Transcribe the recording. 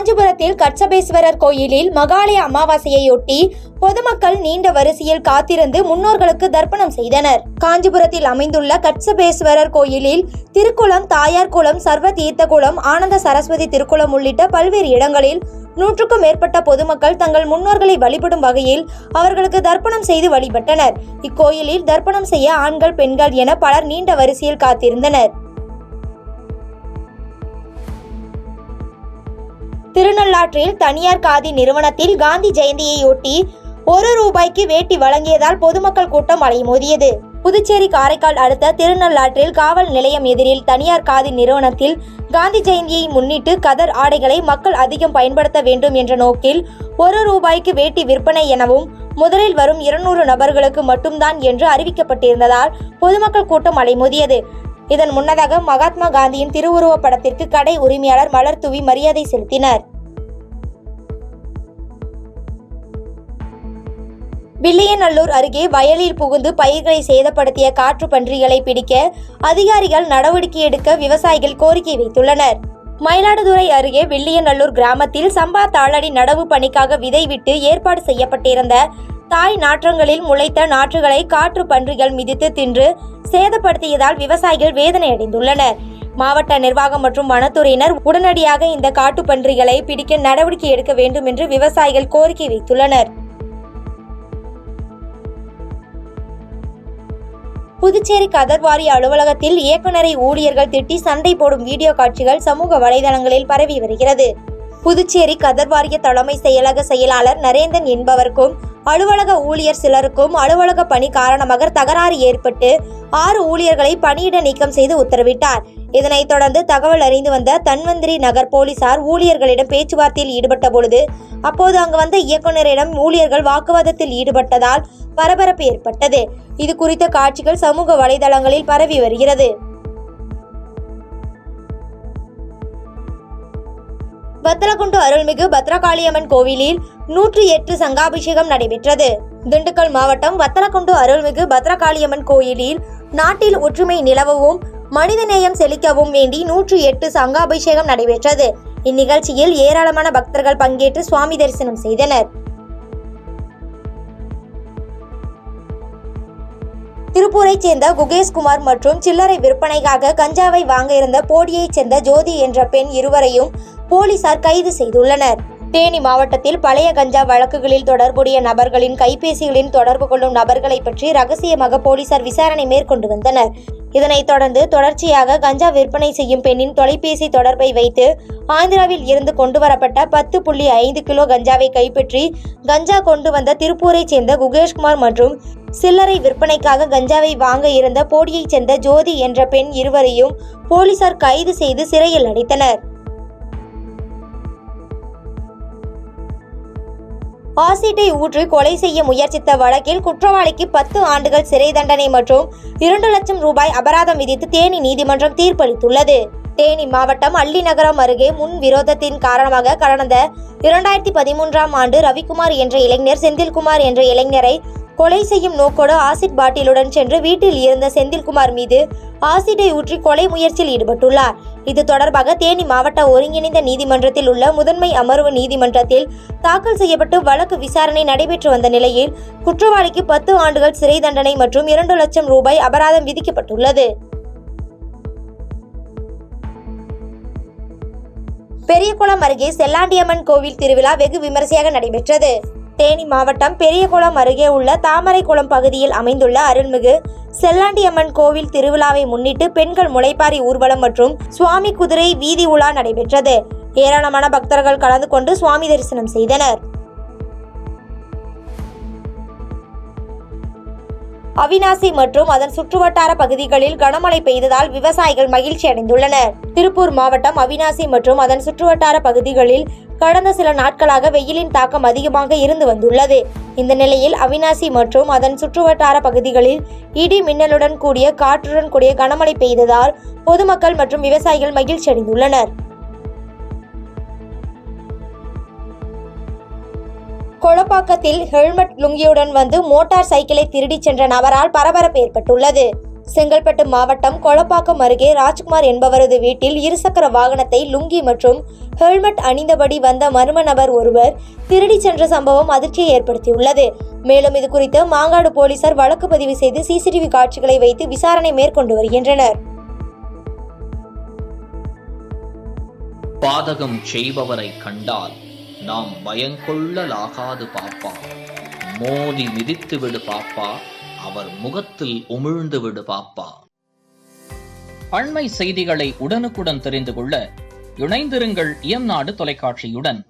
காஞ்சிபுரத்தில் கட்சபேஸ்வரர் கோயிலில் மகாலய அமாவாசையொட்டி பொதுமக்கள் நீண்ட வரிசையில் காத்திருந்து முன்னோர்களுக்கு தர்ப்பணம் செய்தனர். காஞ்சிபுரத்தில் அமைந்துள்ள கட்சபேஸ்வரர் கோயிலில் திருக்குளம், தாயார் குளம், சர்வ தீர்த்த குளம், ஆனந்த சரஸ்வதி திருக்குளம் உள்ளிட்ட பல்வேறு இடங்களில் 100க்கும் மேற்பட்ட பொதுமக்கள் தங்கள் முன்னோர்களை வழிபடும் வகையில் அவர்களுக்கு தர்ப்பணம் செய்து வழிபட்டனர். இக்கோயிலில் தர்ப்பணம் செய்ய ஆண்கள், பெண்கள் என பலர் நீண்ட வரிசையில் காத்திருந்தனர். திருநள்ளாற்றில் தனியார் காதி நிறுவனத்தில் காந்தி ஜெயந்தியையொட்டி ₹1 வேட்டி வழங்கியதால் பொதுமக்கள் கூட்டம் அலைமோதியது. புதுச்சேரி காரைக்கால் அடுத்த திருநள்ளாற்றில் காவல் நிலையம் எதிரில் தனியார் காதி நிறுவனத்தில் காந்தி ஜெயந்தியை முன்னிட்டு கதர் ஆடைகளை மக்கள் அதிகம் பயன்படுத்த வேண்டும் என்ற நோக்கில் ₹1 வேட்டி விற்பனை எனவும் முதலில் வரும் 200 நபர்களுக்கு மட்டும்தான் என்று அறிவிக்கப்பட்டிருந்ததால் பொதுமக்கள் கூட்டம் அலைமோதியது. இதன் முன்னதாக மகாத்மா காந்தியின் திருவுருவப் படத்திற்கு கடை உரிமையாளர் மலர் தூவி மரியாதை செலுத்தினர். வில்லியநல்லூர் அருகே வயலில் புகுந்து பயிர்களை சேதப்படுத்திய காற்று பன்றிகளை பிடிக்க அதிகாரிகள் நடவடிக்கை எடுக்க விவசாயிகள் கோரிக்கை வைத்துள்ளனர். மயிலாடுதுறை அருகே வில்லியநல்லூர் கிராமத்தில் சம்பா தாளடி நடவு பணிக்காக விதை விட்டு ஏற்பாடு செய்யப்பட்டிருந்த தாய் நாற்றங்களில் முளைத்த நாற்றுகளை காற்று பன்றிகள் மிதித்து தின்று சேதப்படுத்தியதால் விவசாயிகள் வேதனை அடைந்துள்ளனர். மாவட்ட நிர்வாகம் மற்றும் வனத்துறையினர் உடனடியாக இந்த காட்டு பன்றிகளை பிடிக்க நடவடிக்கை எடுக்க வேண்டும் என்று விவசாயிகள் கோரிக்கை வைத்துள்ளனர். புதுச்சேரி கதர் வாரிய அலுவலகத்தில் இயக்குநரை ஊழியர்கள் திட்டி சண்டை போடும் வீடியோ காட்சிகள் சமூக வலைதளங்களில் பரவி வருகிறது. புதுச்சேரி கதர் வாரிய தலைமை செயலக செயலாளர் நரேந்தன் என்பவருக்கும் அலுவலக ஊழியர் சிலருக்கும் அலுவலக பணி காரணமாக தகராறு ஏற்பட்டு 6 ஊழியர்களை பணியிட நீக்கம் செய்து உத்தரவிட்டார். இதனைத் தொடர்ந்து தகவல் அறிந்து வந்த தன்வந்திரி நகர் போலீசார் ஊழியர்களிடம் பேச்சுவார்த்தையில் ஈடுபட்ட பொழுது அப்போது அங்கு வந்த இயக்குநரிடம் ஊழியர்கள் வாக்குவாதத்தில் ஈடுபட்டதால் பரபரப்பு ஏற்பட்டது. இது குறித்த காட்சிகள் சமூக வலைதளங்களில் பரவி வருகிறது. வத்தலக்குண்டு அருள்மிகு பத்ரகாளியம்மன் கோவிலில் 108 சங்காபிஷேகம் நடைபெற்றது. திண்டுக்கல் மாவட்டம் வத்தலக்குண்டு அருள்மிகு பத்ரகாளியம்மன் கோயிலில் நாட்டில் ஒற்றுமை நிலவவும் மனிதநேயம் செழிக்கவும் வேண்டி 108 சங்காபிஷேகம் நடைபெற்றது. இந்நிகழ்ச்சியில் ஏராளமான பக்தர்கள் பங்கேற்று சுவாமி தரிசனம் செய்தனர். திருப்பூரைச் சேர்ந்த குகேஷ்குமார் மற்றும் சில்லறை விற்பனைக்காக கஞ்சாவை வாங்க இருந்த போடியைச் சேர்ந்த ஜோதி என்ற பெண் இருவரையும் போலீசார் கைது செய்துள்ளனர். தேனி மாவட்டத்தில் பழைய கஞ்சா வழக்குகளில் தொடர்புடைய நபர்களின் கைபேசிகளில் தொடர்பு கொள்ளும் நபர்களை பற்றி ரகசியமாக போலீசார் விசாரணை மேற்கொண்டு வந்தனர். இதனைத் தொடர்ந்து தொடர்ச்சியாக கஞ்சா விற்பனை செய்யும் பெண்ணின் தொலைபேசி தொடர்பை வைத்து ஆந்திராவில் இருந்து கொண்டுவரப்பட்ட 10.5 கிலோ கஞ்சாவை கைப்பற்றி கஞ்சா கொண்டு வந்த திருப்பூரைச் சேர்ந்த குகேஷ்குமார் மற்றும் சில்லறை விற்பனைக்காக கஞ்சாவை வாங்க இருந்த போடியைச் சேர்ந்த ஜோதி என்ற பெண் இருவரையும் போலீசார் கைது செய்து சிறையில் அடைத்தனர். ஆசிட்டை ஊற்றி கொலை செய்ய முயற்சித்த வழக்கில் குற்றவாளிக்கு 10 ஆண்டுகள் சிறை தண்டனை மற்றும் ₹2 லட்சம் அபராதம் விதித்து தேனி நீதிமன்றம் தீர்ப்பளித்துள்ளது. தேனி மாவட்டம் அல்லிநகரம் அருகே முன் விரோதத்தின் காரணமாக கடந்த 2013ஆம் ஆண்டு ரவிக்குமார் என்ற இளைஞர் செந்தில்குமார் என்ற இளைஞரை கொலை செய்யும் நோக்கோடு ஆசிட் பாட்டிலுடன் சென்று வீட்டில் இருந்த செந்தில்குமார் மீது ஆசிட்டை ஊற்றி கொலை முயற்சியில் ஈடுபட்டுள்ளார். இது தொடர்பாக தேனி மாவட்ட ஒருங்கிணைந்த நீதிமன்றத்தில் உள்ள முதன்மை அமர்வு நீதிமன்றத்தில் தாக்கல் செய்யப்பட்டு வழக்கு விசாரணை நடைபெற்று வந்த நிலையில் குற்றவாளிக்கு 10 ஆண்டுகள் சிறை தண்டனை மற்றும் ₹2 லட்சம் அபராதம் விதிக்கப்பட்டுள்ளது. பெரியகுளம் அருகே செல்லாண்டியம்மன் கோவில் திருவிழா வெகு விமரிசையாக நடைபெற்றது. தேனி மாவட்டம் பெரியகுளம் அருகே உள்ள தாமரைக்குளம் பகுதியில் அமைந்துள்ள அருள்மிகு செல்லாண்டியம்மன் கோவில் திருவிழாவை முன்னிட்டு பெண்கள் முளைப்பாரி ஊர்வலம் மற்றும் சுவாமி குதிரை வீதி உலா நடைபெற்றது. ஏராளமான பக்தர்கள் கலந்து கொண்டு சுவாமி தரிசனம் செய்தனர். அவிநாசி மற்றும் அதன் சுற்றுவட்டார பகுதிகளில் கனமழை பெய்ததால் விவசாயிகள் மகிழ்ச்சி அடைந்துள்ளனர். திருப்பூர் மாவட்டம் அவிநாசி மற்றும் அதன் சுற்றுவட்டார பகுதிகளில் கடந்த சில நாட்களாக வெயிலின் தாக்கம் அதிகமாக இருந்து வந்துள்ளது. இந்த நிலையில் அவிநாசி மற்றும் அதன் சுற்றுவட்டார பகுதிகளில் இடி மின்னலுடன் கூடிய காற்றுடன் கூடிய கனமழை பெய்ததால் பொதுமக்கள் மற்றும் விவசாயிகள் மகிழ்ச்சி அடைந்துள்ளனர். கொளப்பாக்கத்தில் ஹெல்மெட் லுங்கியுடன் வந்து மோட்டார் சைக்கிளை திருடிச் சென்ற நபரால் பரபரப்பு ஏற்பட்டுள்ளது. செங்கல்பட்டு மாவட்டம் கொளப்பாக்கம் அருகே ராஜ்குமார் என்பவரது வீட்டில் இருசக்கர வாகனத்தை லுங்கி மற்றும் ஹெல்மெட் அணிந்தபடி வந்த மர்ம நபர் ஒருவர் திருடி சென்ற சம்பவம் அதிர்ச்சியை ஏற்படுத்தியுள்ளது. மேலும் இது குறித்து மாங்காடு போலீசார் வழக்கு பதிவு செய்து சிசிடிவி காட்சிகளை வைத்து விசாரணை மேற்கொண்டு வருகின்றனர். பாதகம் செய்பவரை கண்டால் நாம் பயங்கொள்ளலாகாது பாப்பா, மோதி மிதித்து விடு பாப்பா, அவர் முகத்தில் உமிழ்ந்து விடு பாப்பா. அண்மை செய்திகளை உடனுக்குடன் தெரிந்து கொள்ள இணைந்திருங்கள் இயம்நாடு தொலைக்காட்சியுடன்.